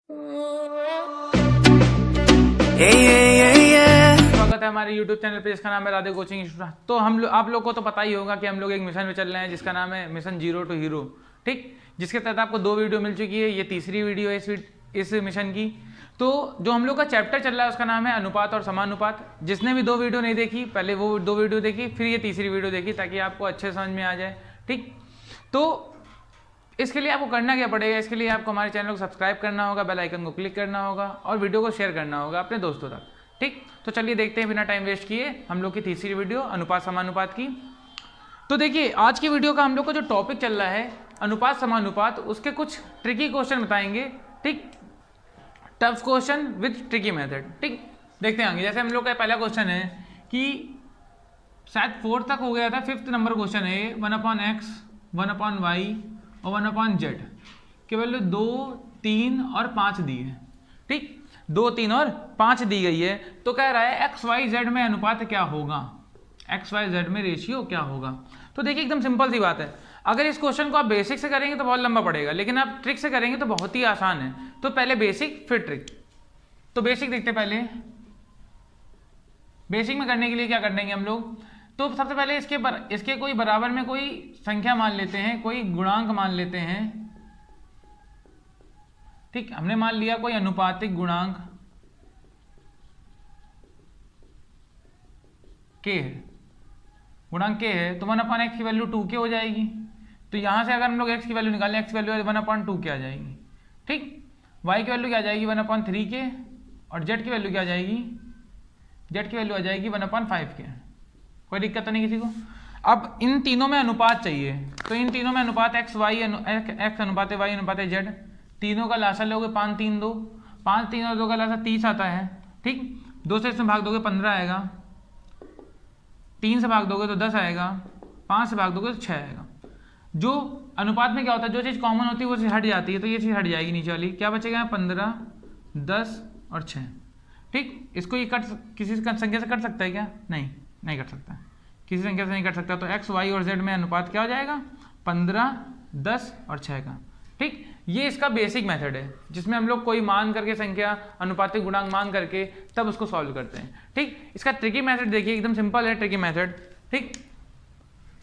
स्वागत है हमारे YouTube चैनल पे जिसका नाम है राधे कोचिंग इंस्टीट्यूट। तो आप लोग को तो पता ही होगा कि हम लोग एक मिशन में चल रहे हैं जिसका नाम है मिशन जीरो टू हीरो, ठीक। जिसके तहत आपको 2 वीडियो मिल चुकी है, ये तीसरी वीडियो है इस मिशन की। तो जो हम लोग का चैप्टर चल रहा है उसका नाम है अनुपात और समानुपात। जिसने भी 2 वीडियो नहीं देखी, पहले वो 2 वीडियो देखी, फिर ये तीसरी वीडियो देखी, ताकि आपको अच्छे समझ में आ जाए, ठीक। तो इसके लिए आपको करना क्या पड़ेगा, इसके लिए आपको हमारे चैनल को सब्सक्राइब करना होगा, बेल आइकन को क्लिक करना होगा और वीडियो को शेयर करना होगा अपने दोस्तों तक, ठीक। तो चलिए देखते हैं बिना टाइम वेस्ट किए हम लोग की तीसरी वीडियो अनुपात समानुपात की। तो देखिए आज की वीडियो का हम लोग का जो टॉपिक चल रहा है अनुपात समानुपात, उसके कुछ ट्रिकी क्वेश्चन बताएंगे, ठीक। Tough question with tricky method, ठीक। देखते हैं आगे। जैसे हम लोग का पहला क्वेश्चन है कि शायद 4 तक हो गया था, 5th नंबर क्वेश्चन है 1/x 1/y और 1/z की वैल्यू 2, 3 और 5 दी है, ठीक। 2, 3 और 5 दी गई है। तो कह रहा है एक्स वाई जेड में अनुपात क्या होगा, एक्स वाई जेड में रेशियो क्या होगा। तो देखिए एकदम सिंपल सी बात है। अगर इस क्वेश्चन को आप बेसिक से करेंगे तो बहुत लंबा पड़ेगा, लेकिन आप ट्रिक से करेंगे तो बहुत ही आसान है। तो पहले बेसिक फिर ट्रिक। तो बेसिक देखते पहले। बेसिक में करने के लिए क्या कर देंगे हम लोग, तो सबसे पहले इसके कोई बराबर में कोई संख्या मान लेते हैं, कोई गुणांक मान लेते हैं, ठीक। हमने मान लिया कोई अनुपातिक गुणांक के है, गुणांक के है, तो 1/x की वैल्यू 2 के हो जाएगी। तो यहां से अगर हम लोग x की वैल्यू निकालें, x की वैल्यू 1/2 के आ जाएगी, ठीक। y की वैल्यू क्या आ जाएगी 1/3 के, और z की वैल्यू क्या आ जाएगी, z की वैल्यू आ जाएगी 1/5 के। कोई दिक्कत तो नहीं किसी को। अब इन तीनों में अनुपात चाहिए, तो इन तीनों में अनुपात x अनुपात y अनुपात z, तीनों का लासा लोगे 5, 3, 2, 5, 3 और 2 का लासा 30 आता है, ठीक। 2 से इसमें भाग दोगे 15 आएगा, 3 से भाग दोगे तो 10 आएगा, 5 से भाग दोगे तो 6 आएगा। जो अनुपात में क्या होता है, जो चीज़ कॉमन होती है वो चीज़ हट जाती है, तो ये चीज़ हट जाएगी नीचे वाली। क्या बचेगा 15, 10 और 6, ठीक। इसको ये किसी संख्या से कट सकता है क्या, नहीं कट सकता, किसी संख्या से नहीं कट सकता। तो एक्स वाई और जेड में अनुपात क्या हो जाएगा 15, 10 और 6 का, ठीक। ये इसका बेसिक मेथड है जिसमें हम लोग कोई मान करके संख्या अनुपातिक गुणांक मान करके तब उसको सॉल्व करते हैं, ठीक। इसका ट्रिकी मेथड देखिए एकदम सिंपल है ट्रिकी मेथड, ठीक।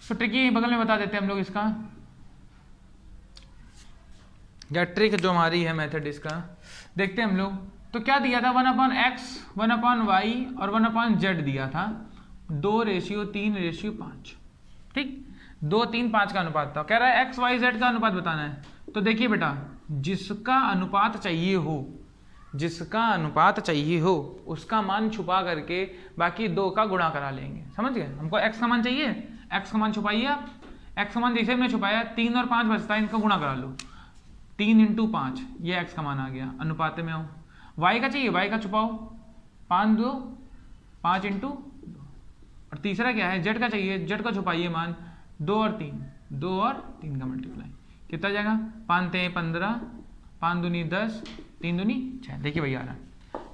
तो ट्रिकी बगल में बता देते हैं हम लोग इसका, या ट्रिक जो हमारी है मेथड इसका देखते हैं हम लोग। तो क्या दिया था 1/x 1/y और 1/z दिया था, 2:3:5, ठीक। 2, 3, 5 का अनुपात था। कह रहा है एक्स वाई जेड का अनुपात बताना है। तो देखिए बेटा, जिसका अनुपात चाहिए हो उसका मान छुपा करके बाकी 2 का गुणा करा लेंगे, समझ गए। हमको x का मान चाहिए, x का मान छुपाइए आप। x का मान जैसे हमने छुपाया 3 और 5 बचता है, इनका गुणा करा लो, 3 × 5, ये x का मान आ गया, अनुपात में हो। y का चाहिए, y का छुपाओ, 5, 2, 5 × 2, और तीसरा क्या है z का चाहिए, z का छुपाइए मान 2 और 3, 2 और 3 का मल्टीप्लाई, कितना जाएगा 5 × 15, 5 दूनी 10, 3 दूनी 6। देखिए भैया आ रहा,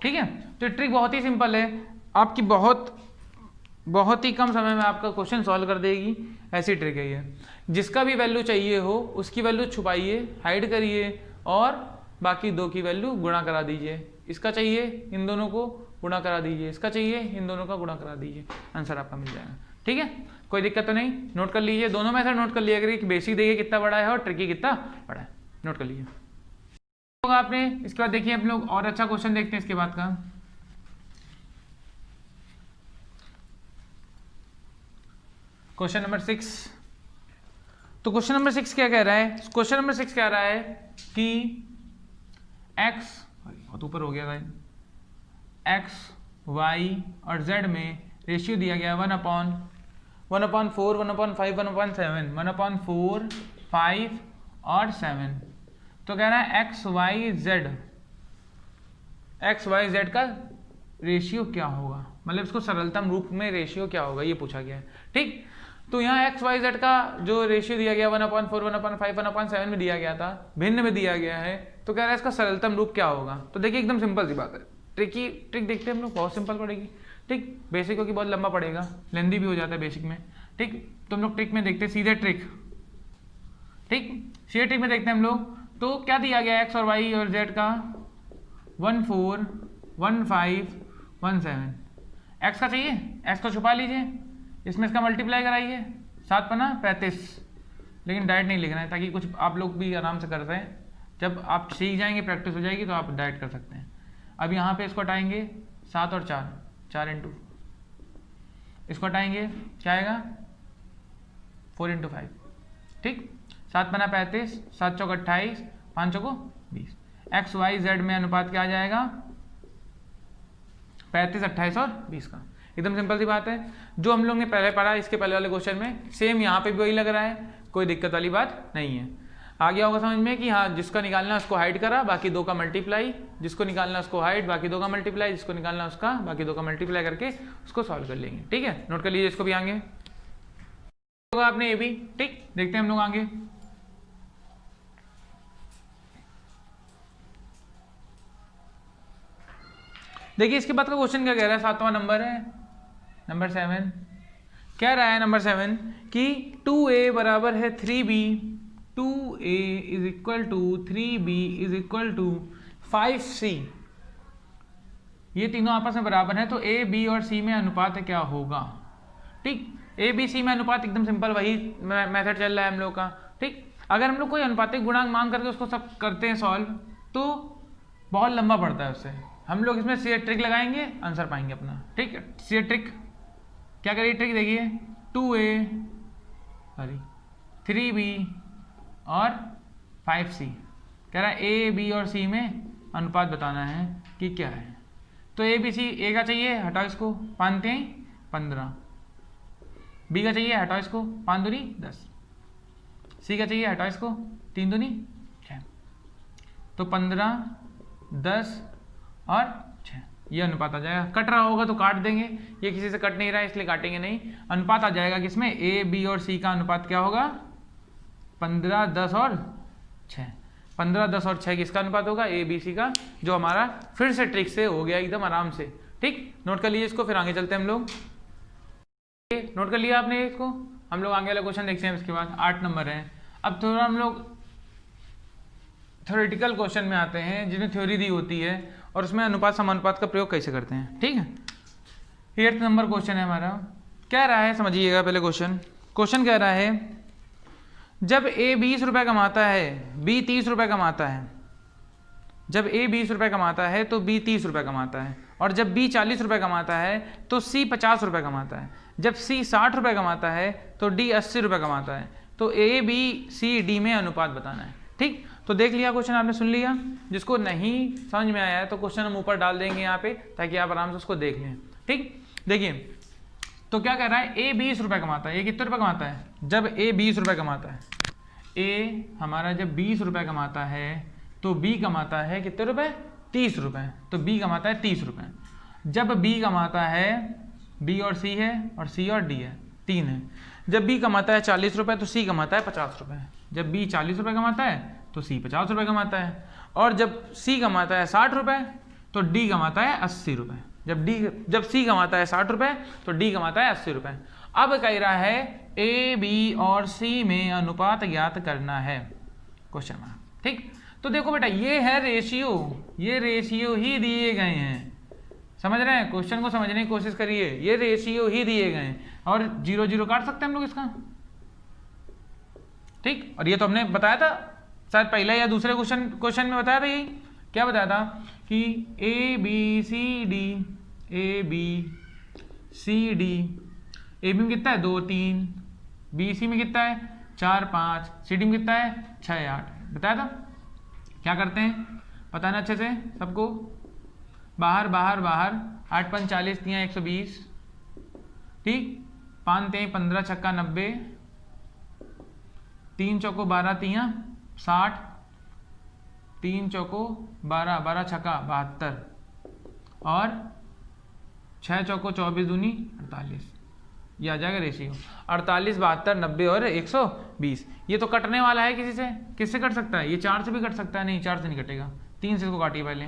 ठीक है। तो ट्रिक बहुत ही सिंपल है, आपकी बहुत ही कम समय में आपका क्वेश्चन सॉल्व कर देगी, ऐसी ट्रिक है ये। जिसका भी वैल्यू चाहिए हो उसकी वैल्यू छुपाइए, हाइड करिए और बाकी 2 की वैल्यू गुणा करा दीजिए। इसका चाहिए इन दोनों को गुणा करा दीजिए, इसका चाहिए इन दोनों का गुणा करा दीजिए, आंसर आपका मिल जाएगा, ठीक है। कोई दिक्कत तो नहीं, नोट कर लीजिए, दोनों मेथड नोट कर लिया करिए। बेसिक देखिए कितना बड़ा है और ट्रिकी कितना बड़ा है, नोट कर लीजिए होगा आपने। इसके बाद देखिए हम लोग और अच्छा क्वेश्चन देखते हैं इसके बाद का। Question number 6। तो क्वेश्चन नंबर 6 क्या कह रहा है, क्वेश्चन नंबर 6 कह रहा है कि x, बहुत ऊपर हो गया था, x, y और z में रेशियो दिया गया 1/4, 1/5, 1/7, 1/4, 5 और 7। तो कह रहा है एक्स वाई जेड का रेशियो क्या होगा, मतलब इसको सरलतम रूप में रेशियो क्या होगा ये पूछा गया है, ठीक। तो यहाँ एक्स वाई जेड का जो रेशियो दिया गया 1/4, 1/5, 1/7 में दिया गया था, भिन्न में दिया गया है। तो कह रहा है इसका सरलतम रूप क्या होगा। तो देखिए एकदम सिंपल सी बात है, ट्रिक देखते हैं हम लोग, बहुत सिंपल पड़ेगी, ठीक। बेसिक क्योंकि बहुत लंबा पड़ेगा, लेंदी भी हो जाता है बेसिक में, ठीक। तो हम लोग ट्रिक में देखते हैं सीधे ट्रिक, ठीक। सीधे ट्रिक में देखते हैं हम लोग। तो क्या दिया गया एक्स और वाई और जेड का 141517। एक्स का चाहिए, एक्स को छुपा लीजिए, इसमें इसका मल्टीप्लाई कराइए, 7 पना 35, लेकिन डायरेक्ट नहीं लिखना है ताकि कुछ आप लोग भी आराम से कर सकें। जब आप सीख जाएंगे, प्रैक्टिस हो जाएगी, तो आप डायरेक्ट कर सकते हैं। अब यहाँ पे इसको हटाएंगे, 7 और 4, 4 इंटू, इसको हटाएंगे, क्या आएगा 4 इंटू 5, ठीक। 7 पना 35, 7 चौक 28, 5 चौको 20। एक्स वाई जेड में अनुपात क्या आ जाएगा, 35, 28 और 20 का। एकदम सिंपल सी बात है, जो हम लोग ने पहले पढ़ा इसके पहले वाले क्वेश्चन में, सेम यहाँ पे भी वही लग रहा है, कोई दिक्कत वाली बात नहीं है। आ गया होगा समझ में कि हाँ, जिसका निकालना उसको हाइड करा, बाकी 2 का मल्टीप्लाई, जिसको निकालना उसको हाइड, बाकी 2 का मल्टीप्लाई, जिसको निकालना उसका बाकी 2 का मल्टीप्लाई करके उसको सॉल्व कर लेंगे। ठीक है, नोट कर लीजिए इसको भी आगे होगा आपने ये भी। ठीक, देखते हैं हम लोग आगे। देखिए इसके बाद का क्वेश्चन क्या कह रहा है, 7वां नंबर है, नंबर 7 कह रहा है, नंबर 7 कि 2a बराबर है 3b, 2a is equal to 3b is equal to 5c। ये तीनों आपस में बराबर है, तो a b और c में अनुपात क्या होगा। ठीक, a b c में अनुपात एकदम सिंपल वही मेथड चल रहा है हम लोग का। ठीक, अगर हम लोग कोई अनुपातिक गुणांक मांग करके उसको सब करते हैं सॉल्व, तो बहुत लंबा पड़ता है उससे। हम लोग इसमें सी ट्रिक लगाएंगे, आंसर पाएंगे अपना। ठीक, सी ट्रिक क्या करिए, ट्रिक देखिए, 2a 3b और 5c कह रहा है a b और c में अनुपात बताना है कि क्या है। तो a b c, a का चाहिए, हटाओ इसको, 5 3 15, b का चाहिए, हटाओ इसको, 5 दूनी 10, c का चाहिए, हटाओ इसको, 3 दूनी 6, तो 15 10 और 6, ये अनुपात आ जाएगा। कट रहा होगा तो काट देंगे, ये किसी से कट नहीं रहा है इसलिए काटेंगे नहीं। अनुपात आ जाएगा किसमें, a b और c का अनुपात क्या होगा, 15 10 और 6। 15 10 और 6 किसका अनुपात होगा, a b c का, जो हमारा फिर से ट्रिक से हो गया एकदम आराम से। ठीक, नोट कर लीजिए इसको, फिर आगे चलते हैं हम लोग। नोट कर लिया आपने इसको, हम लोग आगे वाला क्वेश्चन देखते हैं। इसके बाद 8 नंबर है। अब थोड़ा हम लोग थ्योरेटिकल क्वेश्चन में आते हैं, जिसमें थ्योरी दी होती है और उसमें अनुपात समानुपात का प्रयोग कैसे करते हैं। ठीक है, 8 नंबर क्वेश्चन है हमारा। क्या रहा है समझिएगा पहले क्वेश्चन कह रहा है, जब a 20 रुपये कमाता है, b 30 रुपये कमाता है। जब a 20 रुपये कमाता है तो b 30 रुपये कमाता है, और जब b 40 रुपये कमाता है तो c 50 रुपये कमाता है। जब c 60 रुपये कमाता है तो d 80 रुपये कमाता है। तो a b c d में अनुपात बताना है। ठीक, तो देख लिया क्वेश्चन, आपने सुन लिया। जिसको नहीं समझ में आया है तो क्वेश्चन हम ऊपर डाल देंगे यहाँ पे, ताकि आप आराम से उसको देख लें। ठीक, देखिए तो क्या कह रहा है, a 20 रुपये कमाता है। ये कितने रुपये कमाता है, जब a 20 रुपये कमाता है, a हमारा जब 20 रुपये कमाता है तो b कमाता है कितने रुपये, 30 रुपये, तो b कमाता है 30 रुपये। जब b कमाता है, b और c है, और c और d है, 3 है। जब b कमाता है 40 रुपये तो c कमाता है 50 रुपये। जब b 40 रुपये कमाता है तो c 50 रुपये कमाता है, और जब c कमाता है 60 रुपये तो d कमाता है 80 रुपये। जब c कमाता है 60 रुपये तो d कमाता है 80 रुपये। अब कह रहा है a b और c में अनुपात ज्ञात करना है, क्वेश्चन मार्क। ठीक, तो देखो बेटा, ये है रेशियो, ये रेशियो ही दिए गए हैं, समझ रहे हैं, क्वेश्चन को समझने की कोशिश करिए। ये रेशियो ही दिए गए हैं, और 0 0 काट सकते हैं हम लोग इसका। ठीक, और ये तो हमने बताया था शायद पहले या दूसरे क्वेश्चन में बताया था। यही क्या बताया था कि a b c d, a b c d, a b में कितना है 2 3, b c में कितना है 4 5, c d में कितना है 6 8, बताया था। क्या करते हैं पता है ना अच्छे से सबको, बाहर बाहर बाहर, 8 5 40 3 120, ठीक, 5 3 15 छक्का 90, 3 चौको 12 3 60, 3 चौको 12 12 छक्का 72, और 6 चौको 24 दूनी 48। ये आ जाएगा रेशियो 48 72 90 और 120। ये तो कटने वाला है किसी से, किससे कट सकता है, ये 4 से भी कट सकता है, नहीं 4 से नहीं कटेगा, 3 से इसको काटिए पहले।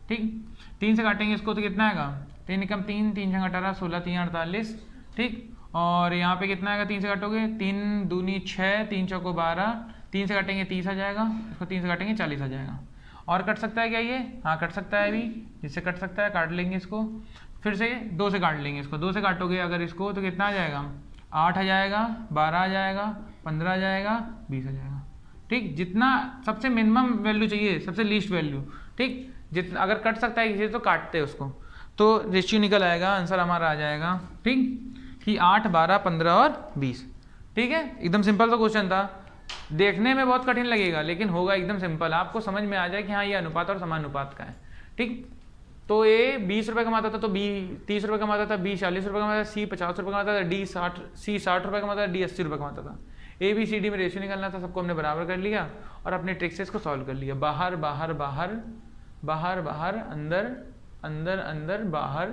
ठीक, 3 से काटेंगे इसको तो कितना आएगा, 3 कम 3 3 6 18 16 3 48। ठीक, और यहाँ पे कितना आएगा, 3 से काटोगे 3 दूनी 6, 3 चौको 12, 3 से काटेंगे 30 आ जाएगा, इसको 3 से काटेंगे 40 आ जाएगा। और कट सकता है क्या ये? हाँ कट सकता है, अभी इससे कट सकता है, काट लेंगे इसको, फिर से 2 से काट लेंगे इसको, 2 से काटोगे अगर इसको तो कितना आ जाएगा? 8 आ जाएगा, 12 आ जाएगा, 15 आ जाएगा, 20 आ जाएगा। ठीक, जितना सबसे मिनिमम वैल्यू चाहिए, सबसे लीस्ट वैल्यू। ठीक, जितना अगर कट सकता है किसी तो काटते हैं उसको, तो रेशियो निकल आएगा, आंसर हमारा आ जाएगा। ठीक कि 8, 12, 15 और 20। ठीक है, एकदम सिंपल सा क्वेश्चन था, देखने में बहुत कठिन लगेगा लेकिन होगा एकदम सिंपल, आपको समझ में आ जाए कि हाँ ये अनुपात और समानुपात का है। ठीक, तो ए 20 रुपये कमाता था तो बी 30 रुपये कमाता था, बी 40 रुपये कमाता था, सी 50 रुपये कमाता था, डी 60 रुपये कमाता था, डी 80 रुपये कमाता था। ए बी सी डी में रेशियो निकालना था, सबको हमने बराबर कर लिया और अपने ट्रिक से इसको सॉल्व कर लिया। बाहर बाहर बाहर बाहर बाहर, अंदर अंदर अंदर बाहर,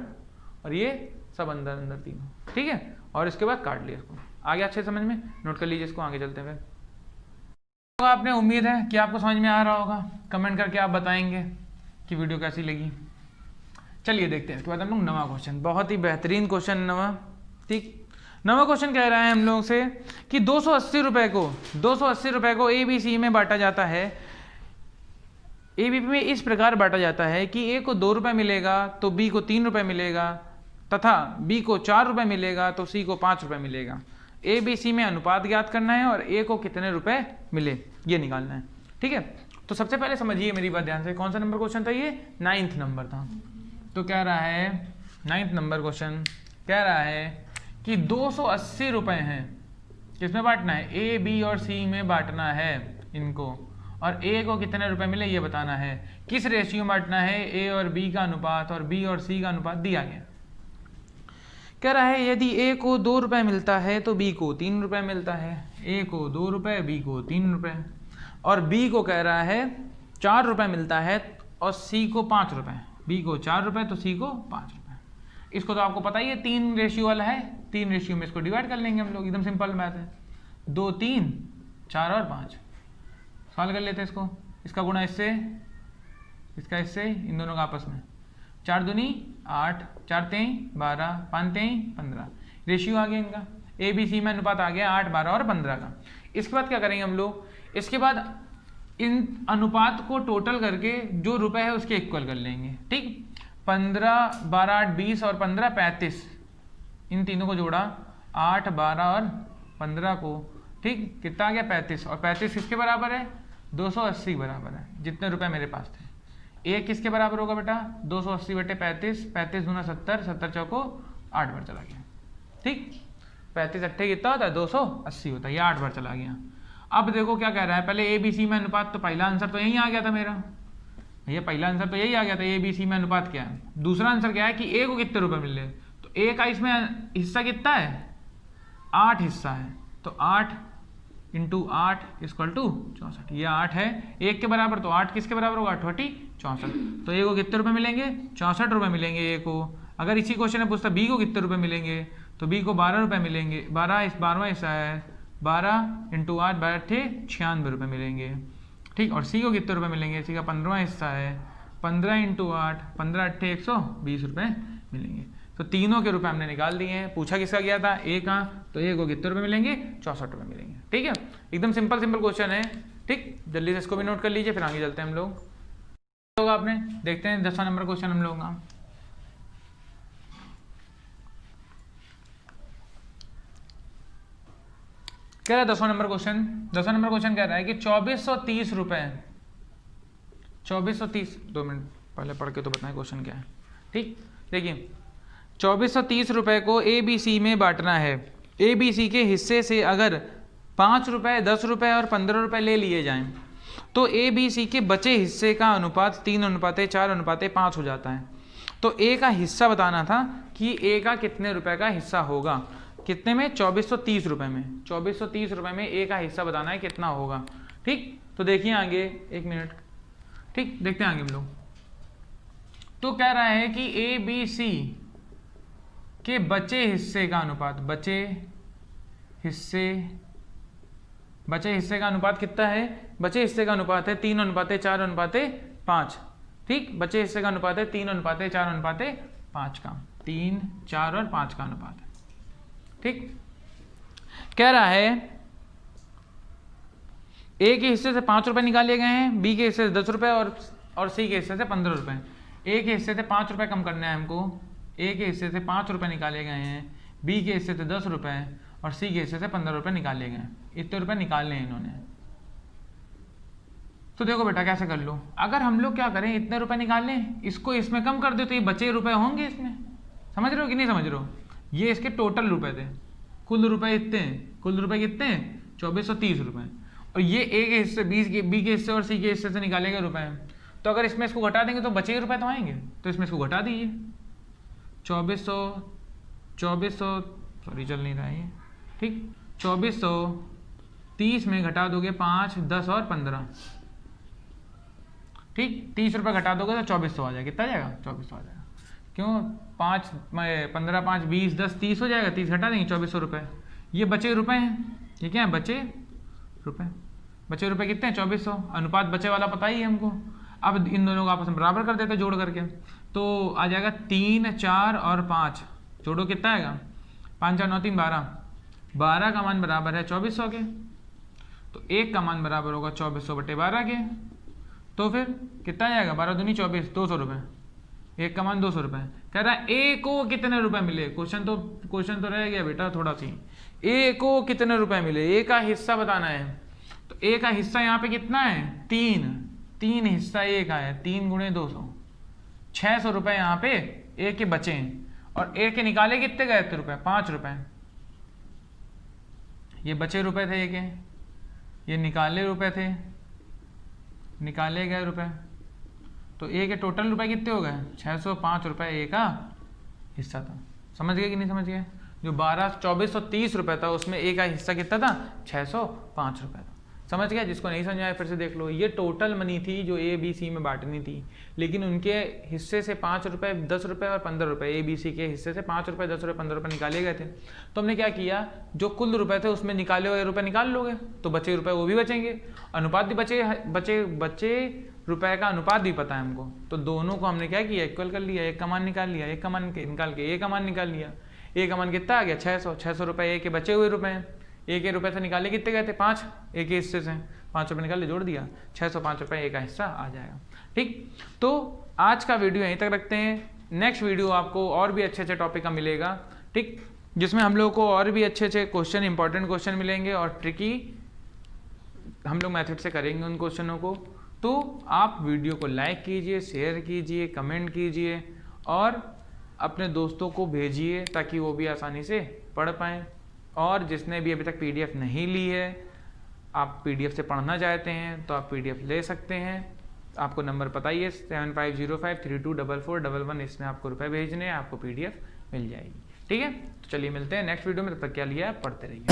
और ये सब अंदर अंदर तीनों। ठीक है, और इसके बाद काट लिया इसको। आगे अच्छे समझ में नोट कर लीजिए इसको, आगे चलते हैं। फिर आपने उम्मीद है कि आपको समझ में आ रहा होगा, कमेंट करके आप बताएंगे कि वीडियो कैसी लगी। चलिए देखते हैं इसके बाद हम लोग नवा क्वेश्चन, बहुत ही बेहतरीन क्वेश्चन नवा। ठीक, नवा क्वेश्चन कह रहा है हम लोगों से कि 280 रुपये को ए बी सी में बांटा जाता है। ए बी में इस प्रकार बांटा जाता है कि ए को 2 रुपये मिलेगा तो बी को 3 रुपये मिलेगा, तथा बी को 4 रुपये मिलेगा तो सी को 5 रुपये मिलेगा। ए बी सी में अनुपात ज्ञात करना है और ए को कितने रुपए मिले ये निकालना है। ठीक है, तो सबसे पहले समझिए मेरी बात ध्यान से, कौन सा नंबर क्वेश्चन था ये? 9th नंबर था। तो कह रहा है 9th नंबर क्वेश्चन कह रहा है कि 280 रुपये हैं, किसमें बांटना है? ए बी और सी में बांटना है इनको, और ए को कितने रुपए मिले ये बताना है। किस रेशियो में बांटना है? ए और बी का अनुपात और बी और सी का अनुपात दिया गया। कह रहा है यदि ए को 2 रुपये मिलता है तो बी को 3 रुपये मिलता है। ए को 2 रुपये, बी को 3 रुपये, और बी को कह रहा है 4 रुपये मिलता है और सी को 5 रुपये। बी को 4 रुपये तो सी को 5 रुपये। इसको तो आपको पता ही है 3 रेशियो वाला है, 3 रेशियो में इसको डिवाइड कर लेंगे हम लोग, एकदम सिंपल मैथ है। 2, 3, 4 और 5 सॉल्व कर लेते हैं इसको। इसका गुणा इससे, इसका इससे, इन दोनों का आपस में। 4 दूनी 8, 4 तेई 12, 5 तेई 15। रेशियो आ गया इनका, ए बी सी में अनुपात आ गया 8, 12 और 15 का। इसके बाद क्या करेंगे हम लोग? इसके बाद इन अनुपात को टोटल करके जो रुपए है उसके इक्वल कर लेंगे। ठीक, 15, 12, 8, 20 और 15, 35। इन तीनों को जोड़ा, 8, 12 और 15 को। ठीक, कितना आ गया? 35। और 35 किसके बराबर है? 280 बराबर है, जितने रुपए मेरे पास थे। ए किसके बराबर होगा बेटा? 280 बटे 35, 35 दूना 70, 70 चौको 8 बार चला गया। ठीक, 35 अट्ठे कितना होता है? 280 होता है, ये 8 बार चला गया। अब देखो क्या कह रहा है, पहले ए बी सी में अनुपात, तो पहला आंसर तो यही आ गया था मेरा, ये पहला आंसर तो यही आ गया था, ए बी सी में अनुपात क्या है। दूसरा आंसर क्या है कि ए को कितने रुपए मिले, तो ए का इसमें हिस्सा कितना है? 8 हिस्सा है, तो 8 × 8 = 64। ये 8 है 1 के बराबर, तो 8 किसके बराबर होगा? 64। तो ए को कितने रुपए मिलेंगे? 64 रुपए मिलेंगे ए को। अगर इसी क्वेश्चन में पूछता बी को कितने रुपए मिलेंगे, तो बी को 12 रुपए मिलेंगे। 12वां हिस्सा है, 12 × 8 12 96 रुपए मिलेंगे। ठीक, और सी को कितने रुपए मिलेंगे? सी का 15वां हिस्सा है, 15 × 8 15 8 120 रुपए मिलेंगे। तो तीनों के रुपए हमने निकाल दिए हैं। पूछा किसका गया था? ए का, तो ए को कितने रुपए मिलेंगे? 64 रुपए मिलेंगे। ठीक है, एकदम सिंपल क्वेश्चन है। ठीक, जल्दी से इसको भी नोट कर लीजिए, फिर आगे चलते हैं हम लोग। होगा आपने, देखते हैं 10वां नंबर क्वेश्चन हम लोग का। कह रहा है 10वां नंबर क्वेश्चन कह रहा है कि 2430 रुपए, 2430, 2 मिनट पहले पढ़ के तो बताएं क्वेश्चन क्या है। ठीक, देखिए 2430 रुपए को ए बी सी में बांटना है। ए बी सी के हिस्से से अगर 5 रुपए, 10 रुपए और 15 रुपए ले लिए जाएं तो ए बी सी के बचे हिस्से का अनुपात 3:4:5 हो जाता है। तो ए का हिस्सा बताना था कि ए का कितने रुपए का हिस्सा होगा। कितने में? 2430 रुपए में। 2430 रुपए में ए का हिस्सा बताना है कितना होगा। ठीक, तो देखिए आगे, 1 मिनट। ठीक, देखते हैं आगे हम लोग। तो कह रहा है कि ए बी सी के बचे हिस्से का अनुपात, बचे हिस्से का अनुपात कितना है? बचे हिस्से का अनुपात है 3:4:5। ठीक, बचे हिस्से का अनुपात है 3:4:5 का, 3, 4 और 5 का अनुपात है। ठीक, कह रहा है ए के हिस्से से 5 रुपए निकाले गए हैं, बी के हिस्से से 10 रुपए और और सी के हिस्से से 15 रुपये। ए के हिस्से से 5 रुपये कम करना है हमको। ए के हिस्से से 5 रुपये निकाले गए हैं, बी के हिस्से से 10 रुपये और सी के हिस्से से 15 रुपये निकाले गए। इतने रुपये निकालने हैं इन्होंने। तो देखो बेटा कैसे कर लो, अगर हम लोग क्या करें, इतने रुपए निकाल लें, इसको इसमें कम कर दो तो ये बचे रुपए होंगे इसमें। समझ रहे हो कि नहीं समझ रहे हो? ये इसके टोटल रुपए थे, कुल रुपए इतने हैं। कुल रुपए कितने हैं? 2430 रुपए। और ये ए के हिस्से, बी के हिस्से और सी के हिस्से से निकाले गए रुपए हैं। तो अगर इसमें इसको घटा देंगे तो बचे रुपए तो आएंगे, तो इसमें इसको घटा दीजिए। 2400 सॉरी चल नहीं रहा है ये, ठीक। 2430 में घटा दोगे 5, 10 और 15, ठीक। 30 रुपये घटा दोगे तो 2400 आ जाएगा। कितना आ जाएगा? 2400 आ जाएगा। क्यों? 5, 15, 5, 20, 10, 30 हो जाएगा। 30 घटा देंगे, 2400 रुपये। ये बचे रुपए हैं, ये क्या है? बचे रुपए। बचे रुपए कितने हैं? 2400। अनुपात बचे वाला पता ही है हमको। अब इन दोनों को आपस में बराबर कर देते हैं जोड़ करके, तो आ जाएगा 3, 4 और 5। जोड़ो कितना आएगा? 5, 4, 9, 3, 12। 12 का मान बराबर है 2400 के, तो 1 का मान बराबर होगा 2400/12 के। तो फिर कितना जाएगा? 12 दूनी 24, 200 रुपये। 1 का मान 200 रुपये। कह रहा है ए को कितने रुपए मिले? क्वेश्चन तो रह गया बेटा थोड़ा सी। ए को कितने रुपए मिले? ए का हिस्सा बताना है। तो ए का हिस्सा यहाँ पे कितना है? 3 हिस्सा ए का है। 3 × 200, 600 रुपये यहाँ पे ए के बचे हैं। और ए के निकाले कितने गए थे रुपए? 5 रुपये। ये बचे रुपए थे ए के, ये निकाले रुपए थे, निकाले गए रुपए। तो ए के टोटल रुपए कितने हो गए? 605 रुपये ए का हिस्सा था। समझ गए कि नहीं समझ गए? जो 2430 रुपये था उसमें ए का हिस्सा कितना था? 605 रुपये था। समझ गया? जिसको नहीं समझाया फिर से देख लो। ये टोटल मनी थी जो ए बी सी में बांटनी थी, लेकिन उनके हिस्से से 5 रुपये, 10 रुपये और 15 रुपये, ए बी सी के हिस्से से 5 रुपये, 10 रुपये, 15 रुपये निकाले गए थे। तो हमने क्या किया, जो कुल रुपए थे उसमें निकाले हुए रुपए निकाल लोगे तो बचे रुपए वो भी बचेंगे। अनुपात भी बचे रुपए का अनुपात भी पता है हमको, तो दोनों को हमने क्या किया? इक्वल कर लिया। एक का मान निकाल लिया, एक का मान निकाल के ए का मान निकाल लिया। ए का मान कितना आ गया? 600 रुपये ए के बचे हुए रुपए हैं। ए के रुपए से निकाले कितने गए थे? 5। ए के हिस्से से 5 रुपये निकाले, जोड़ दिया, 605 रुपये ए का हिस्सा आ जाएगा। ठीक, तो आज का वीडियो यहीं तक रखते हैं। नेक्स्ट वीडियो आपको और भी अच्छे अच्छे टॉपिक का मिलेगा, ठीक, जिसमें हम लोग को और भी अच्छे अच्छे क्वेश्चन, इंपॉर्टेंट क्वेश्चन मिलेंगे और ट्रिकी हम लोग मेथड से करेंगे उन क्वेश्चनों को। तो आप वीडियो को लाइक कीजिए, शेयर कीजिए, कमेंट कीजिए और अपने दोस्तों को भेजिए ताकि वो भी आसानी से पढ़ पाएँ। और जिसने भी अभी तक PDF नहीं ली है, आप PDF से पढ़ना चाहते हैं तो आप PDF ले सकते हैं। आपको नंबर पता ही है 7505324411, इसमें आपको रुपए भेजने हैं, आपको PDF मिल जाएगी। ठीक है, तो चलिए मिलते हैं नेक्स्ट वीडियो में। तब तक क्या लिया है, पढ़ते रहिए।